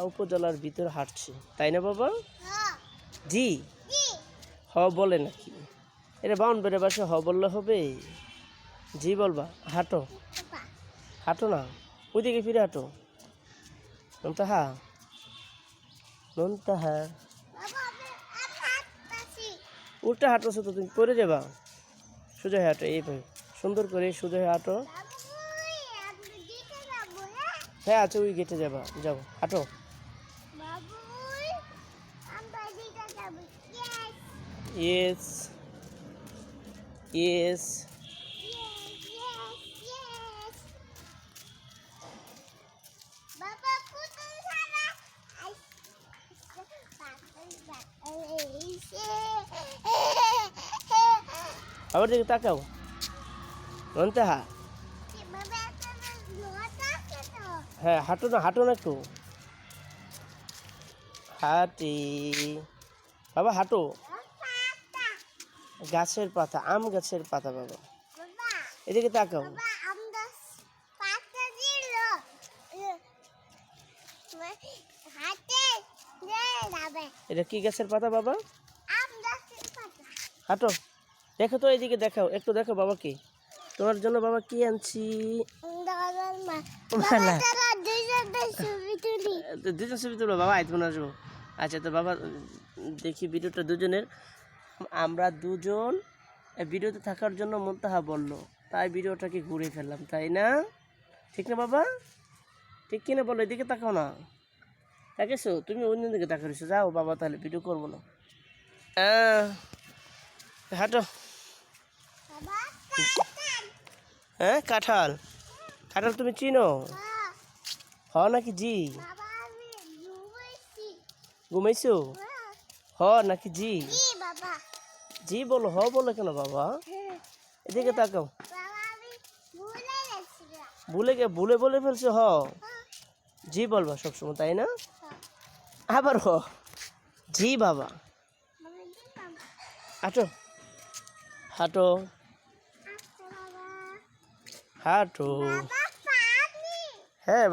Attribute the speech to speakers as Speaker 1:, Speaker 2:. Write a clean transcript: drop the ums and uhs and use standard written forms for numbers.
Speaker 1: উপজেলার ভিতর হাঁটছে, তাই না বাবা? জি। হ বলে নাকি? এটা বাউন্ডারি বাসে হ বললে হবে? জি বলবা। হাঁটো, হাঁটো না, ওইদিকে ফিরে হাঁটো। নন্তাহা, নন্তাহা, উল্টা হাঁটোছো তো, তুমি পড়ে যাবা। সোজা হয়ে হাঁটো, এইভাবে সুন্দর করে সোজা হয়ে হাঁটো। হ্যাঁ আচ্ছা, ওই গেটে যাবা, যাও হাঁটো। Yes, yes. আবার দিকে তাকাও। নন্তাহা, হ্যাঁ হাঁটো না, হাঁটো না একটু, হাঁটি বাবা, হাঁটো। গাছের পাতা, আম গাছের পাতা বাবা, এদিকে তাকাও। এটা কি গাছের পাতা বাবা? হাঁটো, দেখো তো, এদিকে দেখাও, একটু দেখো বাবা, কি তোমার জন্য বাবা কি আনছি। দুজন ছবি তুলো বাবা, আইতো না আসবো। আচ্ছা তো বাবা, দেখি ভিডিওটা দুজনের, আমরা দুজন ভিডিওতে থাকার জন্য মুনতাহা বললো, তাই ভিডিওটাকে ঘুরে ফেললাম, তাই না? ঠিক না বাবা? ঠিক কিনা বলো, এদিকে তাকাও না, তাকেছো তুমি অন্য দিকে তাকাইছো, যাও বাবা তাহলে ভিডিও করবো না। হাঁটো। হ্যাঁ কাঁঠাল, কাঁঠাল তুমি চিনো? হ নাকি জি? ঘুমাইছো? হ নাকি জি? জি বলো, হ বলো কেন বাবা? এদিকে তাকাও। ভুলে বলে ফেলছো হ? জি বলবা সবসময়, তাই না? আবার হ, জি বাবা। হাঁটো, হাঁটো, হাঁটো। হ্যাঁ বাবা।